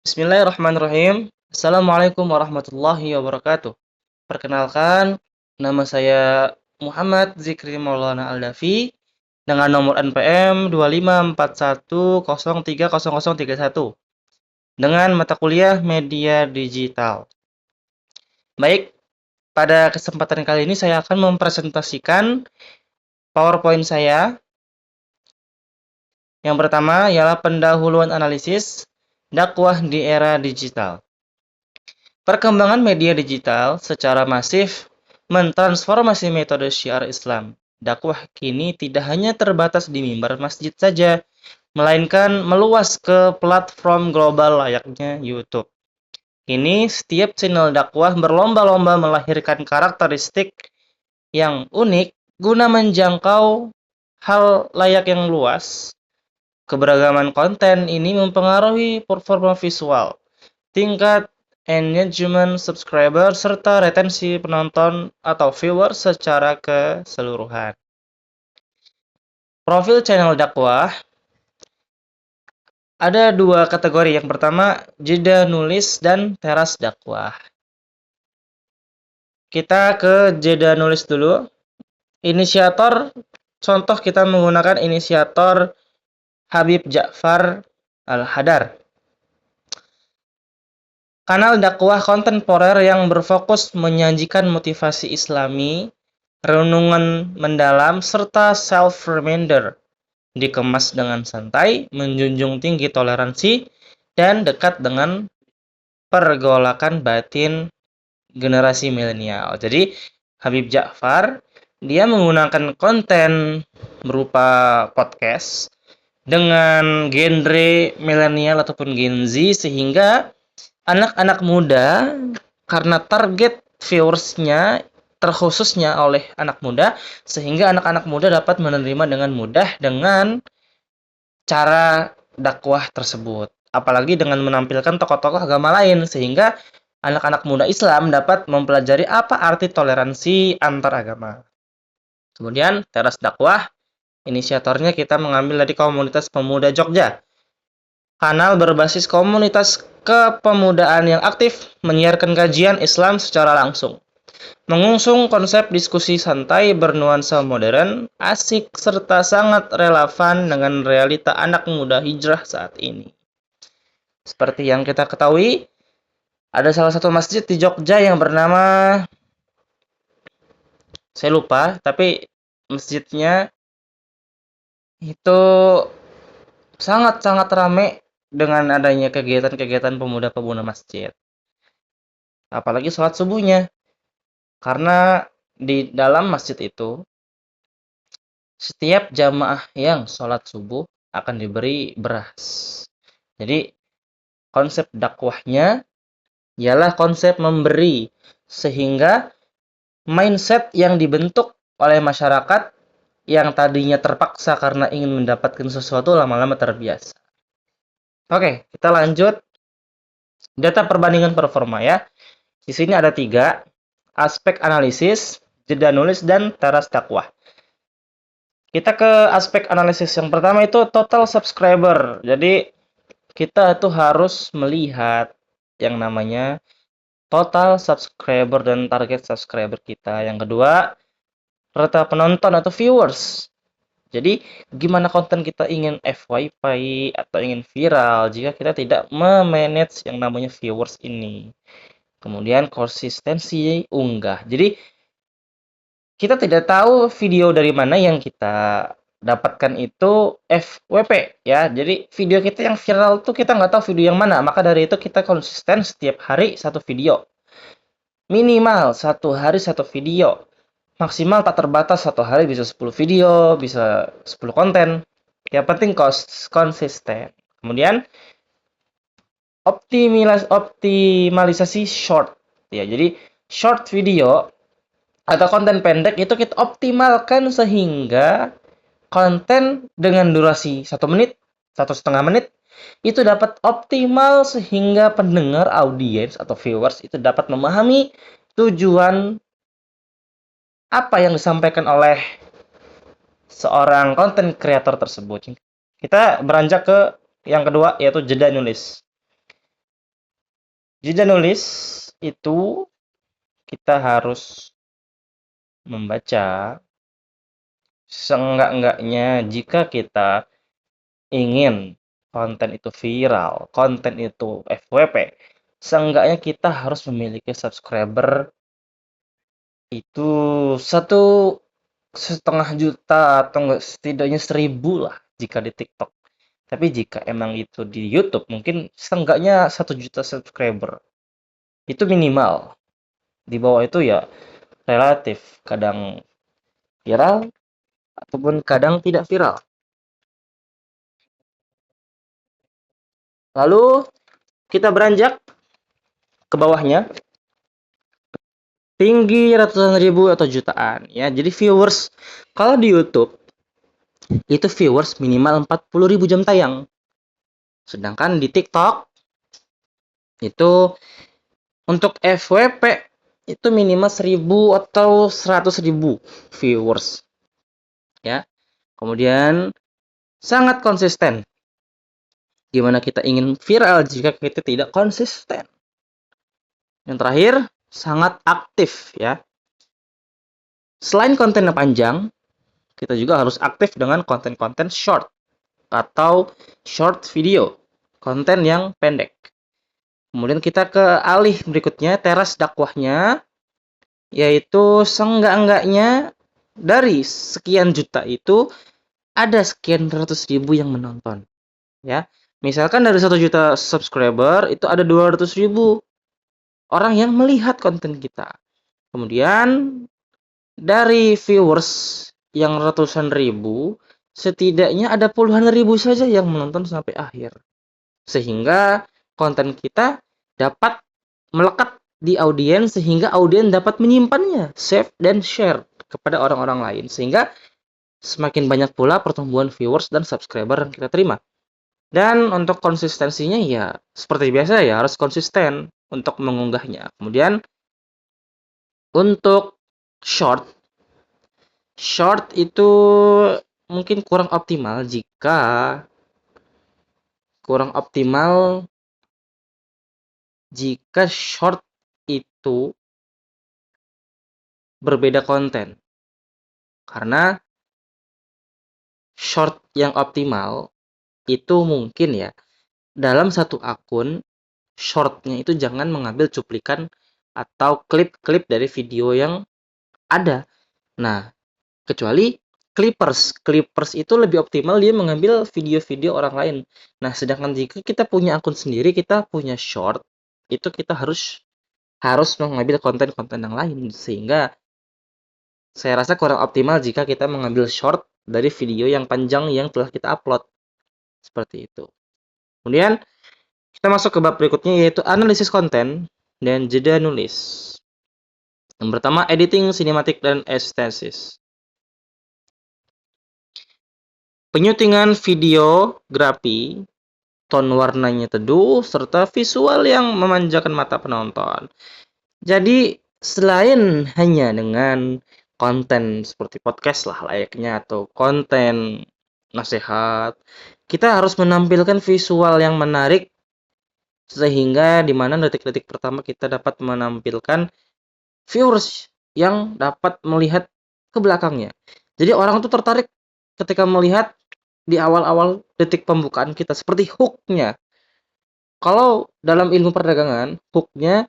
Bismillahirrahmanirrahim. Assalamualaikum warahmatullahi wabarakatuh. Perkenalkan, nama saya Muhammad Zikri Maulana Aldafi dengan nomor NPM 2541030031 dengan mata kuliah Media Digital. Baik, pada kesempatan kali ini saya akan mempresentasikan PowerPoint saya. Yang pertama ialah pendahuluan analisis dakwah di era digital. Perkembangan media digital secara masif mentransformasi metode syiar Islam. Dakwah kini tidak hanya terbatas di mimbar masjid saja, melainkan meluas ke platform global layaknya YouTube. Kini setiap channel dakwah berlomba-lomba melahirkan karakteristik yang unik guna menjangkau hal layak yang luas. Keberagaman konten ini mempengaruhi performa visual, tingkat engagement subscriber, serta retensi penonton atau viewer secara keseluruhan. Profil channel dakwah ada dua kategori. Yang pertama, jeda nulis dan teras dakwah. Kita ke jeda nulis dulu. Inisiator, contoh kita menggunakan inisiator Habib Ja'far Al-Hadar. Kanal dakwah kontemporer yang berfokus menyajikan motivasi Islami, renungan mendalam, serta self-reminder. Dikemas dengan santai, menjunjung tinggi toleransi, dan dekat dengan pergolakan batin generasi milenial. Jadi, Habib Ja'far, dia menggunakan konten berupa podcast dengan genre milenial ataupun Gen Z, sehingga anak-anak muda, karena target viewersnya terkhususnya oleh anak muda, sehingga anak-anak muda dapat menerima dengan mudah dengan cara dakwah tersebut. Apalagi dengan menampilkan tokoh-tokoh agama lain, sehingga anak-anak muda Islam dapat mempelajari apa arti toleransi antar agama. Kemudian teras dakwah, inisiatornya kita mengambil dari komunitas pemuda Jogja. Kanal berbasis komunitas kepemudaan yang aktif menyiarkan kajian Islam secara langsung. Mengusung konsep diskusi santai bernuansa modern, asik, serta sangat relevan dengan realita anak muda hijrah saat ini. Seperti yang kita ketahui, ada salah satu masjid di Jogja yang bernama, saya lupa, tapi masjidnya itu sangat-sangat ramai dengan adanya kegiatan-kegiatan pemuda-pemuda masjid. Apalagi sholat subuhnya. Karena di dalam masjid itu, setiap jamaah yang sholat subuh akan diberi beras. Jadi, konsep dakwahnya ialah konsep memberi. Sehingga mindset yang dibentuk oleh masyarakat yang tadinya terpaksa karena ingin mendapatkan sesuatu lama-lama terbiasa. Oke, kita lanjut. Data perbandingan performa ya. Di sini ada 3. Aspek analisis, jeda nulis, dan teras dakwah. Kita ke aspek analisis. Yang pertama itu total subscriber. Jadi, kita itu harus melihat yang namanya total subscriber dan target subscriber kita. Yang kedua, rata penonton atau viewers. Jadi, gimana konten kita ingin FYP atau ingin viral jika kita tidak memanage yang namanya viewers ini. Kemudian konsistensi unggah. Jadi kita tidak tahu video dari mana yang kita dapatkan itu FWP ya. Jadi video kita yang viral tuh kita nggak tahu video yang mana. Maka dari itu kita konsisten setiap hari satu video. Minimal satu hari satu video. Maksimal tak terbatas satu hari bisa 10 video, bisa 10 konten. Yang penting konsisten. Kemudian optimalisasi short ya. Jadi short video atau konten pendek itu kita optimalkan sehingga konten dengan durasi 1 menit, 1,5 menit itu dapat optimal sehingga pendengar, audiens atau viewers itu dapat memahami tujuan apa yang disampaikan oleh seorang konten kreator tersebut. Kita beranjak ke yang kedua, yaitu jeda nulis. Jeda nulis itu kita harus membaca seenggak-enggaknya jika kita ingin konten itu viral, konten itu FWP, seenggaknya kita harus memiliki subscriber itu 1,5 juta atau enggak setidaknya 1.000 lah jika di TikTok. Tapi jika emang itu di YouTube mungkin seenggaknya 1 juta subscriber. Itu minimal. Di bawah itu ya relatif, kadang viral ataupun kadang tidak viral. Lalu kita beranjak ke bawahnya, tinggi ratusan ribu atau jutaan ya. Jadi viewers kalau di YouTube itu viewers minimal 40.000 jam tayang. Sedangkan di TikTok itu untuk FWP itu minimal 1.000 atau 100.000 viewers ya. Kemudian sangat konsisten. Gimana kita ingin viral jika kita tidak konsisten? Yang terakhir, sangat aktif ya. Selain konten yang panjang, kita juga harus aktif dengan konten-konten short atau short video, konten yang pendek. Kemudian kita ke alih berikutnya, teras dakwahnya, yaitu seenggak-enggaknya dari sekian juta itu ada sekian ratus ribu yang menonton. Ya, misalkan dari 1 juta subscriber itu ada 200.000 orang yang melihat konten kita. Kemudian dari viewers yang ratusan ribu, setidaknya ada puluhan ribu saja yang menonton sampai akhir. Sehingga konten kita dapat melekat di audiens sehingga audiens dapat menyimpannya, save dan share kepada orang-orang lain sehingga semakin banyak pula pertumbuhan viewers dan subscriber yang kita terima. Dan untuk konsistensinya ya seperti biasa ya harus konsisten untuk mengunggahnya. Kemudian untuk short itu mungkin kurang optimal jika short itu berbeda konten. Karena short yang optimal itu mungkin ya dalam satu akun shortnya itu jangan mengambil cuplikan atau klip-klip dari video yang ada. Nah, kecuali Clippers itu lebih optimal dia mengambil video-video orang lain. Nah, sedangkan jika kita punya akun sendiri, kita punya short, itu kita harus mengambil konten-konten yang lain sehingga saya rasa kurang optimal jika kita mengambil short dari video yang panjang yang telah kita upload. Seperti itu. Kemudian kita masuk ke bab berikutnya yaitu analisis konten dan jeda nulis. Yang pertama editing, sinematik dan estesis. Penyutingan videografi, tone warnanya teduh, serta visual yang memanjakan mata penonton. Jadi, selain hanya dengan konten seperti podcast lah layaknya, atau konten nasihat, kita harus menampilkan visual yang menarik, sehingga di mana detik-detik pertama kita dapat menampilkan viewers yang dapat melihat ke belakangnya. Jadi orang itu tertarik ketika melihat di awal-awal detik pembukaan kita seperti hook-nya. Kalau dalam ilmu perdagangan, hook-nya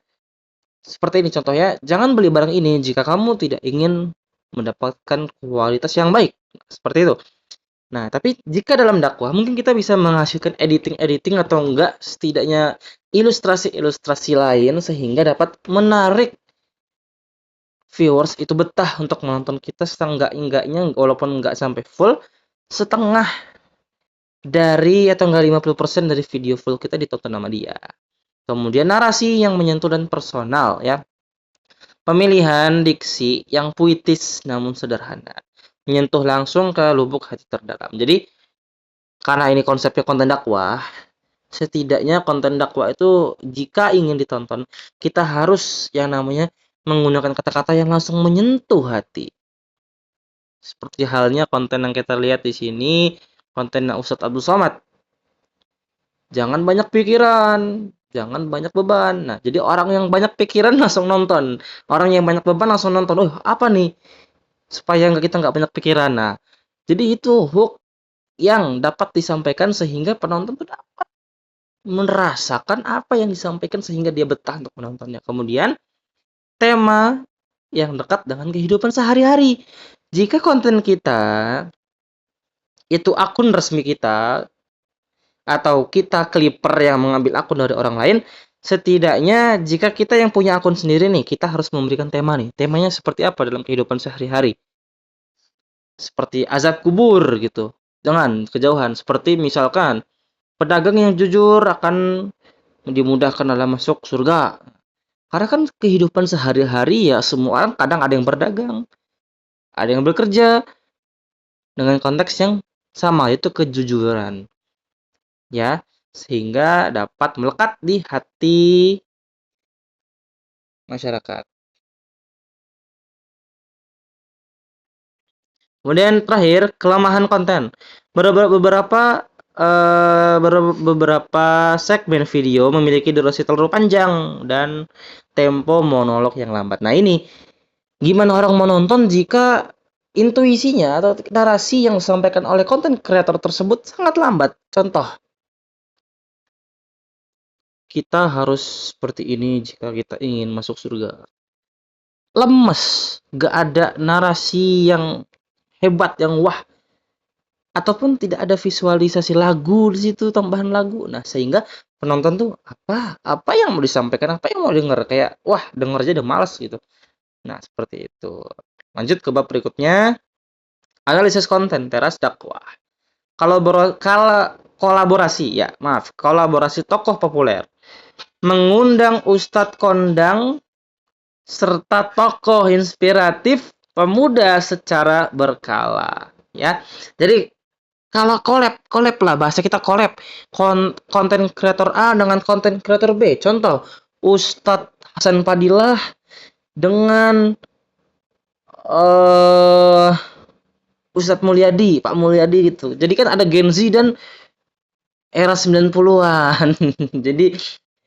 seperti ini contohnya, jangan beli barang ini jika kamu tidak ingin mendapatkan kualitas yang baik. Seperti itu. Nah, tapi jika dalam dakwah mungkin kita bisa menghasilkan editing atau enggak setidaknya ilustrasi-ilustrasi lain sehingga dapat menarik viewers itu betah untuk menonton kita setengah-enggaknya walaupun enggak sampai full, setengah dari atau enggak 50% dari video full kita ditonton sama dia. Kemudian narasi yang menyentuh dan personal ya. Pemilihan diksi yang puitis namun sederhana. Menyentuh langsung ke lubuk hati terdalam. Jadi karena ini konsepnya konten dakwah, setidaknya konten dakwah itu jika ingin ditonton, kita harus yang namanya menggunakan kata-kata yang langsung menyentuh hati. Seperti halnya konten yang kita lihat di sini, konten Ustadz Abdul Somad. Jangan banyak pikiran, Jangan banyak beban. Nah, jadi orang yang banyak pikiran langsung nonton. Orang yang banyak beban langsung nonton. Oh, apa nih? Supaya kita nggak banyak pikiran. Nah, jadi itu hook yang dapat disampaikan sehingga penonton tuh dapat merasakan apa yang disampaikan sehingga dia betah untuk menontonnya. Kemudian, tema yang dekat dengan kehidupan sehari-hari. Jika konten kita itu akun resmi kita atau kita clipper yang mengambil akun dari orang lain, setidaknya jika kita yang punya akun sendiri nih, kita harus memberikan tema nih. Temanya seperti apa dalam kehidupan sehari-hari? Seperti azab kubur gitu. Jangan kejauhan. Seperti misalkan pedagang yang jujur akan dimudahkan dalam masuk surga. Karena kan kehidupan sehari-hari ya semua orang kadang ada yang berdagang, ada yang bekerja dengan konteks yang sama, yaitu kejujuran. Ya, sehingga dapat melekat di hati masyarakat. Kemudian terakhir, kelemahan konten. Beberapa segmen video memiliki durasi terlalu panjang dan tempo monolog yang lambat. Nah, ini gimana orang menonton jika intuisinya atau narasi yang disampaikan oleh konten kreator tersebut sangat lambat. Contoh, kita harus seperti ini jika kita ingin masuk surga. Lemes, gak ada narasi yang hebat, yang wah, ataupun tidak ada visualisasi lagu di situ, tambahan lagu. Nah, sehingga penonton tuh apa yang mau disampaikan, apa yang mau denger, kayak wah, denger aja udah males gitu. Nah, seperti itu. Lanjut ke bab berikutnya, analisis konten teras dakwah. Kalau kolaborasi, ya maaf, kolaborasi tokoh populer, mengundang ustadz kondang serta tokoh inspiratif pemuda secara berkala, ya. Jadi kalau collab lah, bahasa kita collab. Konten kreator A dengan konten kreator B. Contoh, Ustadz Hasan Fadilah dengan Ustadz Mulyadi, Pak Mulyadi gitu. Jadi kan ada Gen Z dan era 90-an. Jadi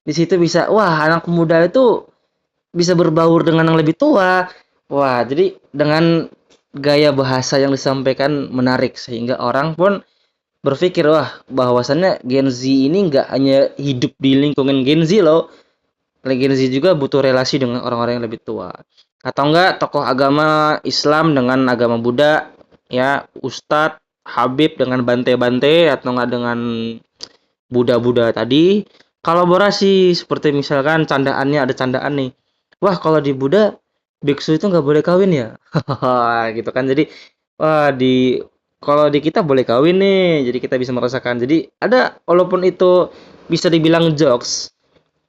di situ bisa, wah, anak muda itu bisa berbaur dengan yang lebih tua. Wah, jadi dengan gaya bahasa yang disampaikan menarik sehingga orang pun berpikir, wah, bahwasannya Gen Z ini nggak hanya hidup di lingkungan Gen Z loh. Gen Z juga butuh relasi dengan orang-orang yang lebih tua. Atau enggak tokoh agama Islam dengan agama Buddha, ya, Ustadz Habib dengan Bante-Bante atau enggak dengan Buddha-Buddha tadi. Kolaborasi seperti misalkan candaannya ada candaan nih. Wah, kalau di Buddha biksu itu nggak boleh kawin ya. Gitu kan. Jadi wah, kalau di kita boleh kawin nih. Jadi kita bisa merasakan. Jadi ada, walaupun itu bisa dibilang jokes,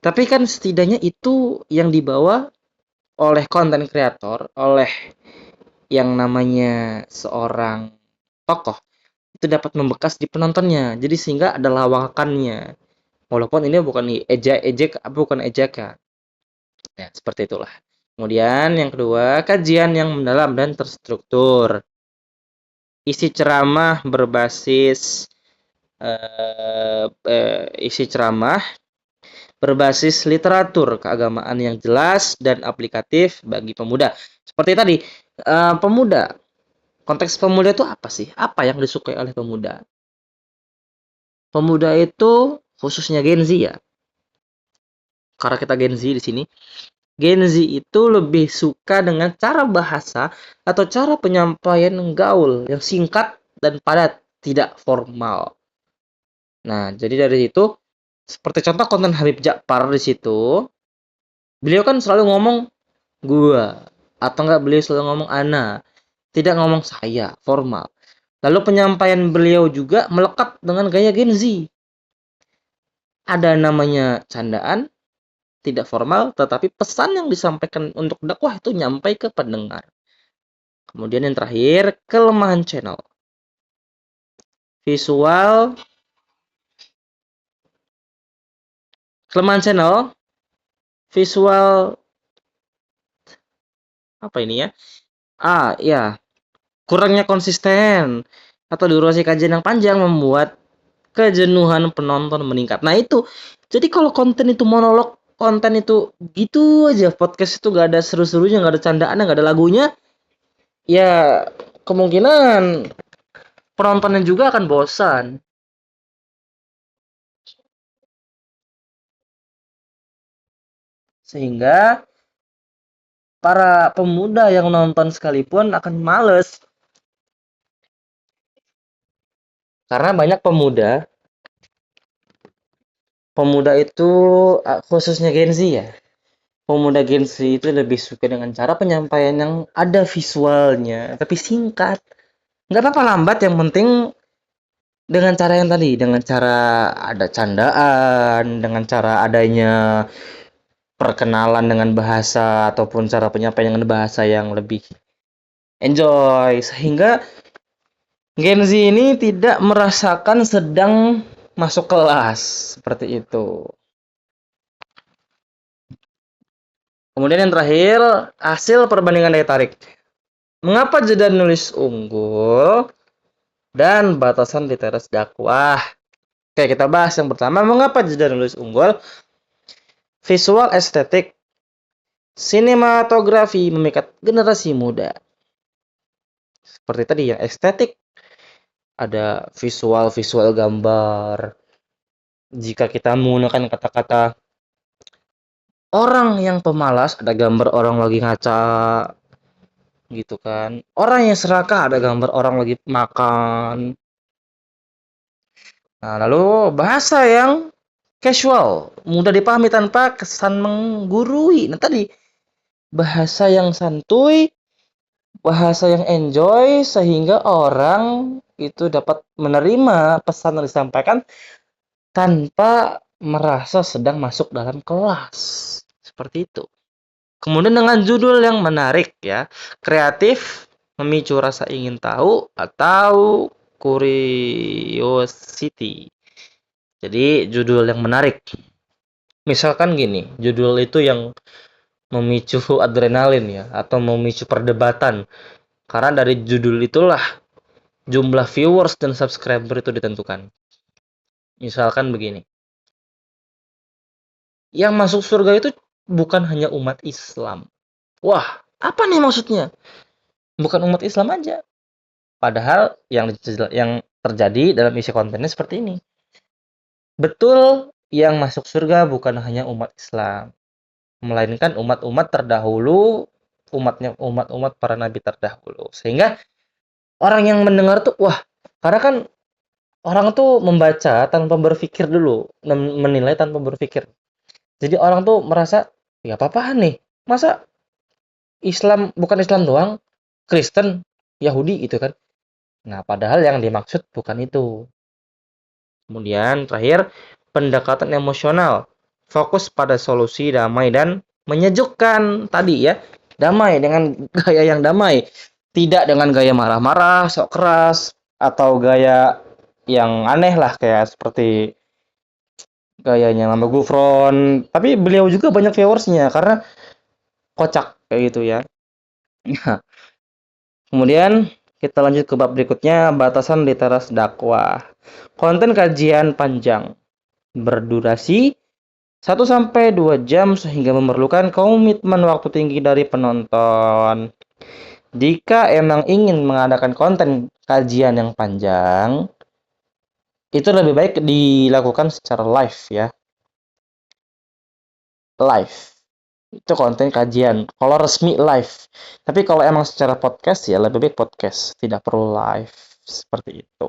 tapi kan setidaknya itu yang dibawa oleh konten kreator, oleh yang namanya seorang tokoh, itu dapat membekas di penontonnya. Jadi sehingga ada lawakannya. Walaupun ini bukan bukan ejekan. Ya, seperti itulah. Kemudian yang kedua, kajian yang mendalam dan terstruktur. Isi ceramah berbasis isi ceramah berbasis literatur keagamaan yang jelas dan aplikatif bagi pemuda. Seperti tadi, pemuda. Konteks pemuda itu apa sih? Apa yang disukai oleh pemuda? Pemuda itu khususnya Gen Z ya. Karena kita Gen Z di sini, Gen Z itu lebih suka dengan cara bahasa atau cara penyampaian gaul yang singkat dan padat, tidak formal. Nah, jadi dari itu, seperti contoh konten Habib Jakfar di situ, beliau kan selalu ngomong gua, atau enggak beliau selalu ngomong ana, tidak ngomong saya, formal. Lalu penyampaian beliau juga melekat dengan gaya Gen Z. Ada namanya candaan, tidak formal, tetapi pesan yang disampaikan untuk dakwah itu nyampai ke pendengar. Kemudian yang terakhir, kelemahan channel. Kelemahan channel, visual, apa ini ya? Ya, kurangnya konsisten atau durasi kajian yang panjang membuat kejenuhan penonton meningkat. Nah itu, jadi kalau konten itu monolog, konten itu gitu aja, podcast itu gak ada seru-serunya, gak ada candaannya, gak ada lagunya, ya kemungkinan penontonnya juga akan bosan. Sehingga para pemuda yang nonton sekalipun akan males. Karena banyak pemuda, pemuda itu khususnya Gen Z ya. Pemuda Gen Z itu lebih suka dengan cara penyampaian yang ada visualnya, tapi singkat. Nggak apa-apa lambat, yang penting dengan cara yang tadi, dengan cara ada candaan, dengan cara adanya perkenalan dengan bahasa ataupun cara penyampaian dengan bahasa yang lebih enjoy, sehingga Gen Z ini tidak merasakan sedang masuk kelas seperti itu. Kemudian yang terakhir, hasil perbandingan daya tarik. Mengapa jeda nulis unggul dan batasan literasi dakwah? Oke, kita bahas yang pertama, mengapa jeda nulis unggul? Visual estetik, sinematografi memikat generasi muda. Seperti tadi yang estetik, ada visual gambar. Jika kita menggunakan kata-kata orang yang pemalas, ada gambar orang lagi ngaca, gitu kan. Orang yang serakah, ada gambar orang lagi makan. Nah, lalu bahasa yang casual, mudah dipahami tanpa kesan menggurui. Nah, tadi bahasa yang santuy, bahasa yang enjoy, sehingga orang itu dapat menerima pesan yang disampaikan tanpa merasa sedang masuk dalam kelas. Seperti itu. Kemudian dengan judul yang menarik ya, kreatif, memicu rasa ingin tahu atau curiosity. Jadi judul yang menarik. Misalkan gini, judul itu yang memicu adrenalin ya, atau memicu perdebatan. Karena dari judul itulah jumlah viewers dan subscriber itu ditentukan. Misalkan begini, yang masuk surga itu bukan hanya umat Islam. Wah, apa nih maksudnya? Bukan umat Islam aja. Padahal yang terjadi dalam isi kontennya seperti ini. Betul, yang masuk surga bukan hanya umat Islam, melainkan umat-umat terdahulu, umat-umat para nabi terdahulu. Sehingga orang yang mendengar tuh, wah, karena kan orang tuh membaca tanpa berpikir dulu, menilai tanpa berpikir. Jadi orang tuh merasa, ya apa-apaan nih? Masa Islam bukan Islam doang, Kristen, Yahudi gitu kan. Nah, padahal yang dimaksud bukan itu. Kemudian terakhir, pendekatan emosional. Fokus pada solusi damai dan menyejukkan. Tadi ya, damai dengan gaya yang damai. Tidak dengan gaya marah-marah, sok keras, atau gaya yang aneh lah, kayak seperti gayanya Lamba Gufron. Tapi beliau juga banyak viewersnya karena kocak kayak gitu ya. Kemudian kita lanjut ke bab berikutnya, batasan literasi dakwah. Konten kajian panjang berdurasi 1 sampai 2 jam sehingga memerlukan komitmen waktu tinggi dari penonton. Jika emang ingin mengadakan konten kajian yang panjang, itu lebih baik dilakukan secara live ya. Live. Itu konten kajian. Kalau resmi live. Tapi kalau emang secara podcast ya lebih baik podcast, tidak perlu live seperti itu.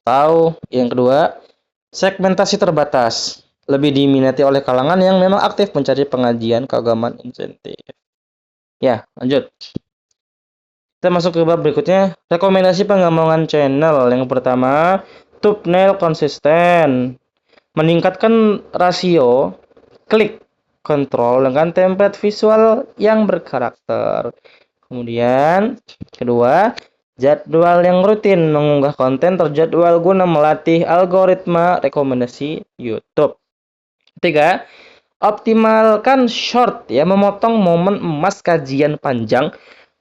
Atau yang kedua, segmentasi terbatas. Lebih diminati oleh kalangan yang memang aktif mencari pengajian keagamaan insentif. Ya, lanjut. Kita masuk ke bab berikutnya, rekomendasi pengembangan channel. Yang pertama, thumbnail konsisten. Meningkatkan rasio klik kontrol dengan template visual yang berkarakter. Kemudian, kedua, jadwal yang rutin, mengunggah konten terjadwal guna melatih algoritma rekomendasi YouTube. Ketiga, optimalkan short ya, memotong momen emas kajian panjang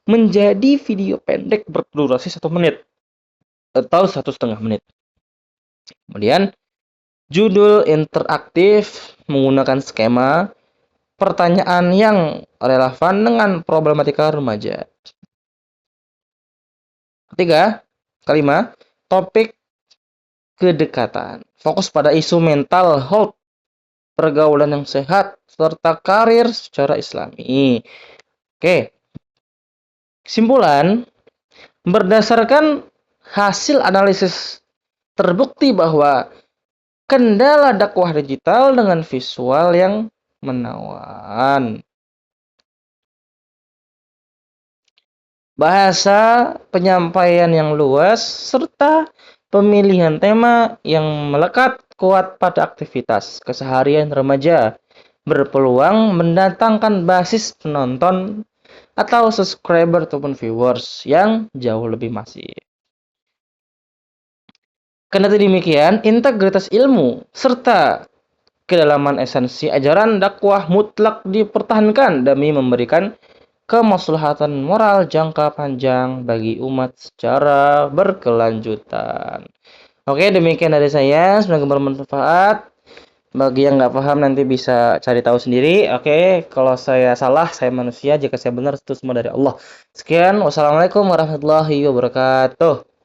menjadi video pendek berdurasi 1 menit atau 1,5 menit. Kemudian judul interaktif menggunakan skema pertanyaan yang relevan dengan problematika remaja. Kelima, topik kedekatan. Fokus pada isu mental health, pergaulan yang sehat, serta karir secara islami. Oke, kesimpulan, berdasarkan hasil analisis terbukti bahwa kendala dakwah digital dengan visual yang menawan, bahasa penyampaian yang luas, serta pemilihan tema yang melekat kuat pada aktivitas keseharian remaja berpeluang mendatangkan basis penonton atau subscriber ataupun viewers yang jauh lebih masif. Kendati demikian, integritas ilmu serta kedalaman esensi ajaran dakwah mutlak dipertahankan demi memberikan kemaslahatan moral jangka panjang bagi umat secara berkelanjutan. Oke, demikian dari saya. Semoga bermanfaat. Bagi yang nggak paham nanti bisa cari tahu sendiri. Oke, kalau saya salah, saya manusia. Jika saya benar, itu semua dari Allah. Sekian. Wassalamualaikum warahmatullahi wabarakatuh.